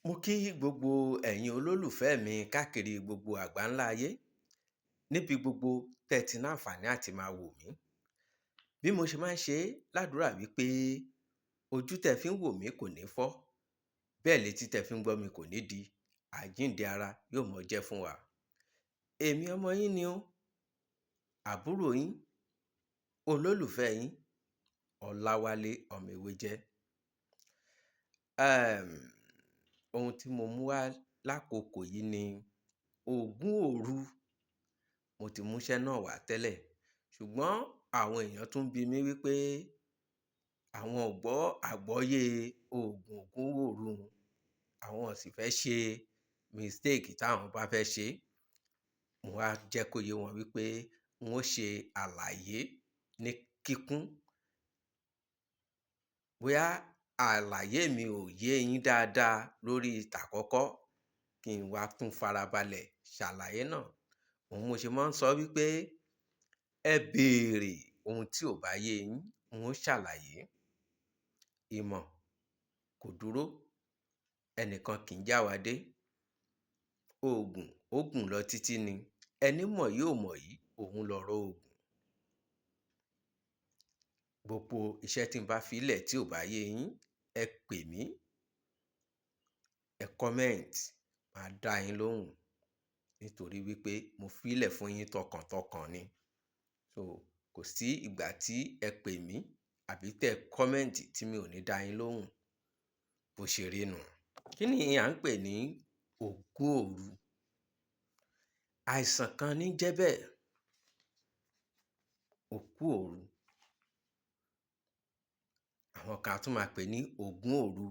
Mo kí gbogbo ẹ̀yin olólùfẹ́ mi káàkiri gbogbo àgbáńlá ayé níbi gbogbo tẹ́ ti ní àǹfààní àti máa wò mí. Bí mo ṣe máa ń ṣe ládùúrà wípé ojú tẹ́ fi ń wò mí kò ní fọ́, bẹ́ẹ̀ létí tẹ́ fi ń gbọ́ mi kò ní di, àjíǹde ara yóò mọ jẹ́ fún wa. Èmi ọmọ yín ni ó, àbúrò yín, olólùfẹ́ yín, Ọláwálé ọmọ ewé jẹ́. Ohun tí mo mú wá lákòókò yìí ni ògún òru. Mo ti mú iṣẹ́ náà wá tẹ́lẹ̀, ṣùgbọ́n àwọn èèyàn tún bi mí wípé àwọn ò gbọ́ àgbọ́yé ògún òru, àwọn ò sì fẹ́ ṣe mistake táwọn bá fẹ́ ṣe. Mo wá jẹ́ kó yé wọn wípé n ó ṣe àlàyé ní kíkún. Bóyá àlàyé mi ò yé yín dáadáa lórí tàkọ́kọ́, kí n wá tún farabalẹ̀ ṣàlàyé náà. Òun mo ṣe máa ń sọ wípé ẹ béèrè ohun tí ò bá yé yín, n ó ṣàlàyé. Ìmọ̀ kò dúró, ẹnìkan kì í jáwa dé. Òògùn ó gùn lọ títí ni, ẹní mọ̀ yóò mọ̀ yìí, òun lọ̀rọ̀ òògùn. Gbogbo iṣẹ́ tí n bá fi lẹ̀ tí ò bá yé yín, ẹ pè mí, ẹ comment, màá dá yín lóhùn. Nítorí wípé mo fi lẹ̀ fún yín tọkàntọkàn ni. So kò sí ìgbà tí ẹ pè mí àbí tẹ comment tí mi ò ní dá yín lóhùn. Bó ṣe rí nù. Kí ni à ń pè ní ògún òru? Àìsàn kan ní jẹ́ bẹ́ẹ̀. Òkú òru. Àwọn kan a tún máa pè ní ògún òru.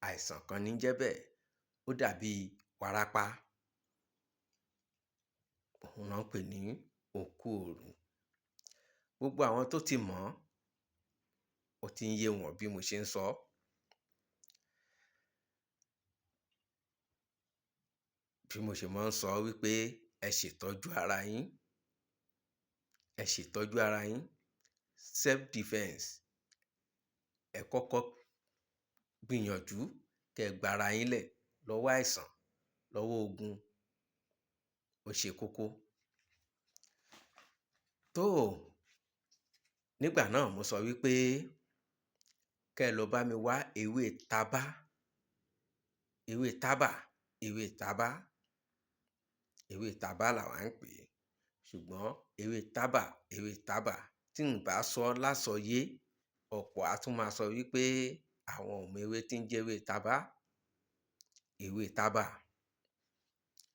Àìsàn kan ní jẹ́ bẹ́ẹ̀. Ó dàbí wárápá. Òun náà ń pè ní òkú òru. Gbogbo àwọn tó ti mọ̀, ó ti ń yé wọn bí mo ṣe ń sọ. Bí mo ṣe máa ń sọ wípé ẹ ṣètọ́jú ara yín. Ẹ ṣètọ́jú ara yín. Self defense. Ẹ kọ́kọ́ gbìyànjú kí ẹ gba ara yín lẹ̀ lọ́wọ́ àìsàn, lọ́wọ́ ogun. Ó ṣe kókó. Nígbà náà mo sọ wípé kí ẹ lọ bá mi wá ewé tábà. Ewé tábà, ewé tábà. Ewé tábà làwa ń pè é. Ṣùgbọ́n ewé tábà tí n bá sọ lásọyé, ọ̀pọ̀ á tún máa sọ wípé àwọn ò mọ ewé tí ń jẹ́ ewé tábà. Ewé tábà.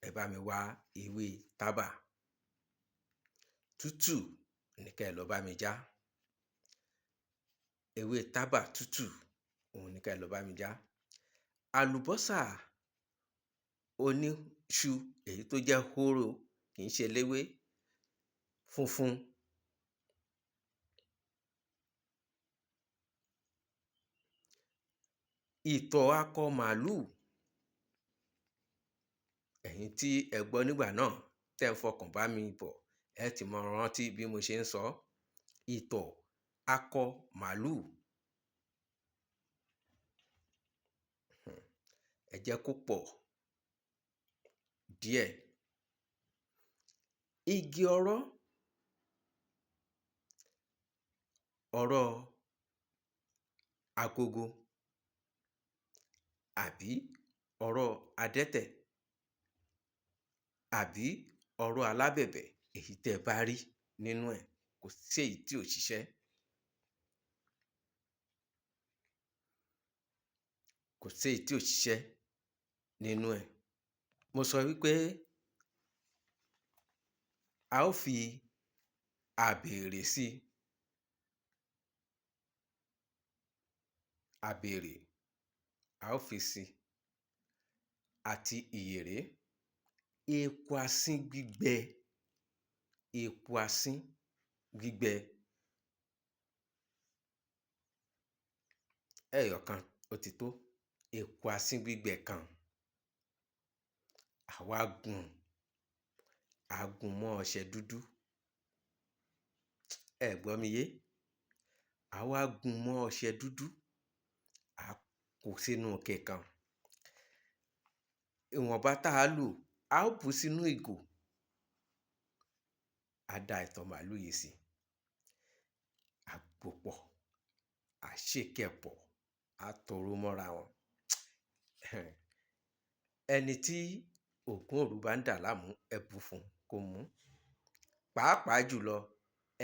Ẹ bá mi wá ewé tábà. Tútù ni kí ẹ lọ bá mi já. Ewé tábà tútù, òun ni kí ẹ lọ bá mi já. Àlùbọ́sà oníṣu, èyí tó jẹ́ hóró, kì í ṣe eléwé, funfun. Ìtọ̀ akọ màlúù. Ẹ̀yin tí ẹ gbọ́ nígbà náà, tẹ́ ń fọkàn bá mi bọ̀, ẹ ti mọ rántí bí mo ṣe ń sọ. Ìtọ̀ akọ màlúù. Ẹ jẹ́ kó pọ̀ díẹ̀. Igi ọ̀rọ̀. Ọ̀rọ̀ agogo àbí ọ̀rọ̀ adẹ́tẹ̀ àbí ọ̀rọ̀ alábẹ̀bẹ̀, èyí tí ẹ bá rí nínú ẹ̀, kò sí èyí tí ò ṣiṣẹ́. Kò sí èyí tí ò ṣiṣẹ́ nínú ẹ̀. Mo sọ wípé a ó fi abèrè sí. Abèrè a ó fi sí. Àti ìyèré. Epo asín gbígbẹ. Epo asín gbígbẹ. Ẹyọ kan ó ti tó. Epo asín gbígbẹ kan. Àwa gùn. A gùn mọ́ ọṣẹ dúdú. Ẹ gbọ́ mi yé. Àwa gùn mọ́ ọṣẹ dúdú. A kó sínú ike kan. ìwọ̀nba tá a lò a ó bù sínú ìgò, a da ìtọ̀ màálù yìí sí, a pò pọ̀, a ṣèkẹ̀ pọ̀, a tòrò mọ́ra wọn. Ẹni tí ògún òru bá ń dà láàmú, ẹ bù fún un kó mu. Pàápàá jùlọ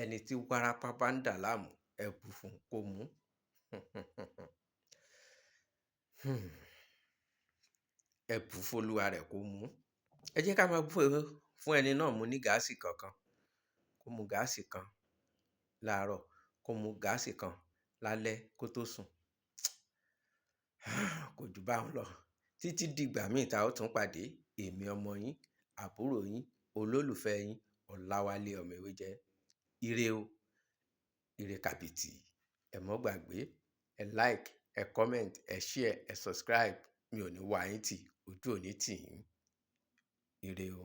ẹni tí wárápá bá ń dà láàmú, ẹ bù fún un kó mu. Ẹ bù fólúwa rẹ̀ kó mu. Ẹ jẹ́ ká máa bù fún ẹni náà mu ní gáàsì kankan. Kó mu gáàsì kan láàárọ̀, kó mu gáàsì kan lálẹ́ kó tó sùn. Kò jù báun lọ. Títí dìgbà míì tá ó tún pàdé, èmi ọmọ yín, àbúrò yín, olólùfẹ́ yín, Ọláwálé ọmọ Ewéjẹ. Ire o, ire kàbìtì. Ẹ mọ́ gbàgbé, ẹ like, ẹ comment, ẹ share, ẹ subscribe. Mi ò ní wá yín tì, ojú ò ní tì yín. Ire o.